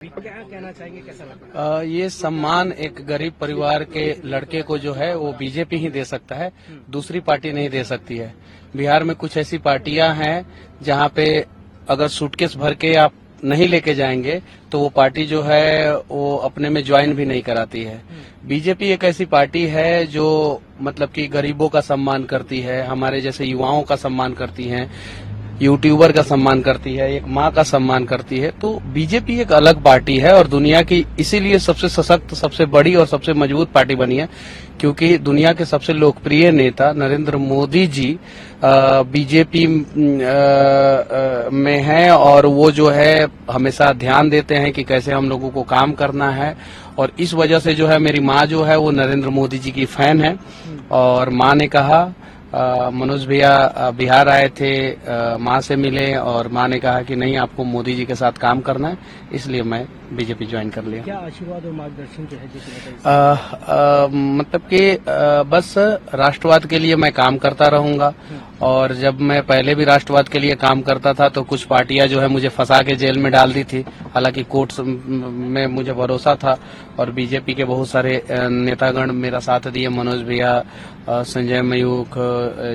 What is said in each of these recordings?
क्या कहना चाहेंगे, कैसा लगता ये सम्मान एक गरीब परिवार के लड़के को जो है वो बीजेपी ही दे सकता है, दूसरी पार्टी नहीं दे सकती है। बिहार में कुछ ऐसी पार्टियां हैं जहां पे अगर सूटकेस भर के आप नहीं लेके जाएंगे तो वो पार्टी जो है वो अपने में ज्वाइन भी नहीं कराती है। बीजेपी एक ऐसी पार्टी है जो मतलब कि गरीबों का सम्मान करती है, हमारे जैसे युवाओं का सम्मान करती है, यूट्यूबर का सम्मान करती है, एक माँ का सम्मान करती है। तो बीजेपी एक अलग पार्टी है और दुनिया की इसीलिए सबसे सशक्त, सबसे बड़ी और सबसे मजबूत पार्टी बनी है, क्योंकि दुनिया के सबसे लोकप्रिय नेता नरेंद्र मोदी जी बीजेपी में हैं और वो जो है हमेशा ध्यान देते हैं कि कैसे हम लोगों को काम करना है। और इस वजह से जो है मेरी माँ जो है वो नरेंद्र मोदी जी की फैन है और माँ ने कहा मनोज भैया बिहार आए थे, माँ से मिले और माँ ने कहा कि नहीं, आपको मोदी जी के साथ काम करना है, इसलिए मैं बीजेपी ज्वाइन कर लिया। क्या आशीर्वाद और मार्गदर्शन जो है मतलब कि बस राष्ट्रवाद के लिए मैं काम करता रहूंगा। और जब मैं पहले भी राष्ट्रवाद के लिए काम करता था तो कुछ पार्टियां जो है मुझे फंसा के जेल में डाल दी थी, हालांकि कोर्ट में मुझे भरोसा था और बीजेपी के बहुत सारे नेतागण मेरा साथ दिए, मनोज भैया, संजय मयूख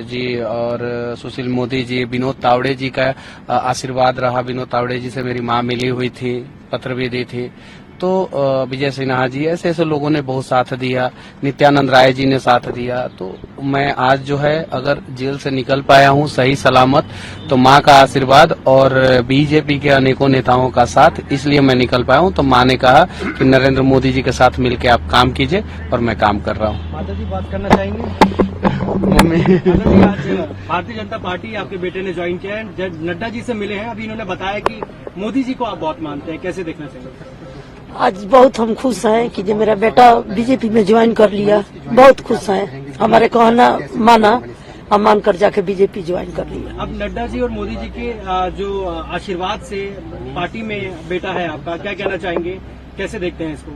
जी और सुशील मोदी जी, विनोद तावड़े जी का आशीर्वाद रहा। विनोद तावड़े जी से मेरी माँ मिली हुई थी, पत्र भी दी थी। तो विजय सिन्हा जी, ऐसे ऐसे लोगों ने बहुत साथ दिया, नित्यानंद राय जी ने साथ दिया। तो मैं आज जो है अगर जेल से निकल पाया हूँ सही सलामत तो माँ का आशीर्वाद और बीजेपी के अनेकों नेताओं का साथ, इसलिए मैं निकल पाया हूँ। तो माँ ने कहा कि नरेंद्र मोदी जी के साथ मिलकर आप काम कीजिए और मैं काम कर रहा हूँ। माता जी बात करना चाहेंगे? मम्मी, माता जी, आज भारतीय जनता पार्टी आपके बेटे ने ज्वाइन किया है, जब नड्डा जी से मिले हैं, अभी इन्होंने बताया कि मोदी जी को आप बहुत मानते हैं, कैसे देखना चाहिए? आज बहुत हम खुश हैं कि जो मेरा बेटा बीजेपी में ज्वाइन कर लिया, बहुत खुश हैं। हमारे कहना माना, हम मानकर जाके बीजेपी ज्वाइन कर लिया। अब नड्डा जी और मोदी जी के जो आशीर्वाद से पार्टी में बेटा है आपका, क्या कहना चाहेंगे, कैसे देखते हैं इसको?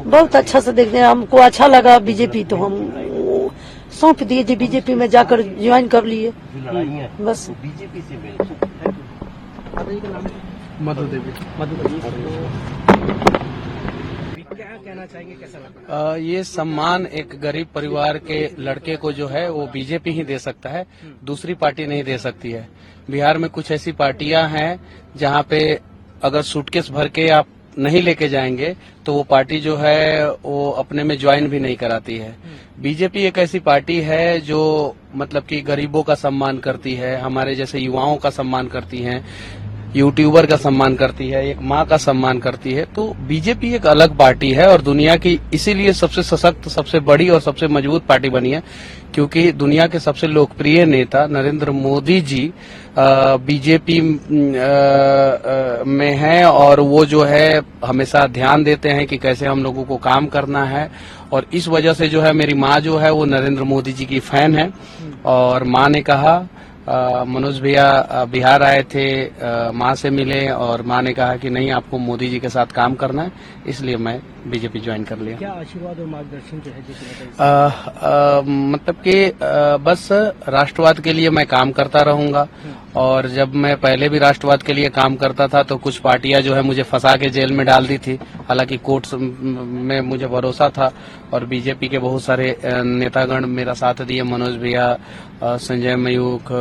बहुत अच्छा से देखते हैं, हमको अच्छा लगा बीजेपी, तो हम सौंप दिए जी, बीजेपी में जाकर ज्वाइन कर लिए बस। बीजेपी से मधु देवी। क्या कहना चाहेंगे, कैसा लगता ये सम्मान एक गरीब परिवार के लड़के को जो है वो बीजेपी ही दे सकता है, दूसरी पार्टी नहीं दे सकती है। बिहार में कुछ ऐसी पार्टियां हैं जहां पे अगर सूटकेस भर के आप नहीं लेके जाएंगे तो वो पार्टी जो है वो अपने में ज्वाइन भी नहीं कराती है। बीजेपी एक ऐसी पार्टी है जो मतलब कि गरीबों का सम्मान करती है, हमारे जैसे युवाओं का सम्मान करती है, यूट्यूबर का सम्मान करती है, एक माँ का सम्मान करती है। तो बीजेपी एक अलग पार्टी है और दुनिया की इसीलिए सबसे सशक्त, सबसे बड़ी और सबसे मजबूत पार्टी बनी है, क्योंकि दुनिया के सबसे लोकप्रिय नेता नरेंद्र मोदी जी बीजेपी में हैं और वो जो है हमेशा ध्यान देते हैं कि कैसे हम लोगों को काम करना है। और इस वजह से जो है मेरी माँ जो है वो नरेंद्र मोदी जी की फैन है और माँ ने कहा मनोज भैया बिहार आए थे, माँ से मिले और माँ ने कहा कि नहीं, आपको मोदी जी के साथ काम करना है, इसलिए मैं बीजेपी ज्वाइन कर लिया। क्या आशीर्वाद और मार्गदर्शन जो है मतलब कि बस राष्ट्रवाद के लिए मैं काम करता रहूंगा। और जब मैं पहले भी राष्ट्रवाद के लिए काम करता था तो कुछ पार्टियां जो है मुझे फंसा के जेल में डाल दी थी, हालांकि कोर्ट में मुझे भरोसा था और बीजेपी के बहुत सारे नेतागण मेरा साथ दिए, मनोज भैया, संजय मयूख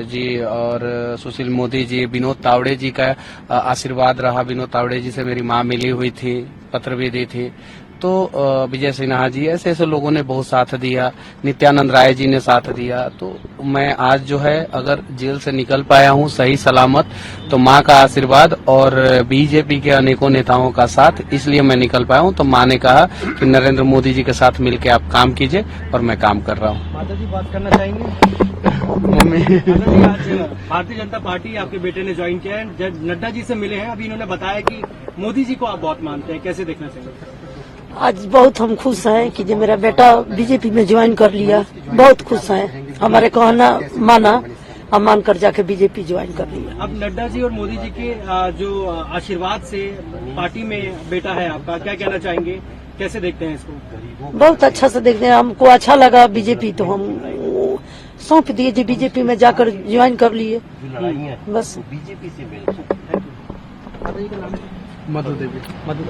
जी और सुशील मोदी जी, विनोद तावड़े जी का आशीर्वाद रहा। विनोद तावड़े जी से मेरी माँ मिली हुई थी, पत्र भी दी थी। तो विजय सिन्हा जी, ऐसे ऐसे लोगों ने बहुत साथ दिया, नित्यानंद राय जी ने साथ दिया। तो मैं आज जो है अगर जेल से निकल पाया हूँ सही सलामत तो माँ का आशीर्वाद और बीजेपी के अनेकों नेताओं का साथ, इसलिए मैं निकल पाया हूँ। तो माँ ने कहा कि नरेंद्र मोदी जी के साथ मिलकर आप काम कीजिए और मैं काम कर रहा हूँ। माता जी बात करना चाहेंगे? मम्मी, माता जी, आज भारतीय जनता पार्टी आपके बेटे ने ज्वाइन किया है, जब नड्डा जी से मिले हैं, अभी इन्होंने बताया कि मोदी जी को आप बहुत मानते हैं, कैसे देखना चाहिए? आज बहुत हम खुश हैं कि जो मेरा बेटा बीजेपी में ज्वाइन कर लिया, बहुत खुश हैं। हमारे कहना माना, हम मानकर जाके बीजेपी ज्वाइन कर लिया। अब नड्डा जी और मोदी जी के जो आशीर्वाद से पार्टी में बेटा है आपका, क्या कहना चाहेंगे, कैसे देखते हैं इसको? बहुत अच्छा से देखते हैं, हमको अच्छा लगा बीजेपी, तो हम सौंप दिए जी, बीजेपी में जाकर ज्वाइन कर लिए बस। बीजेपी से मधु देवी। मधु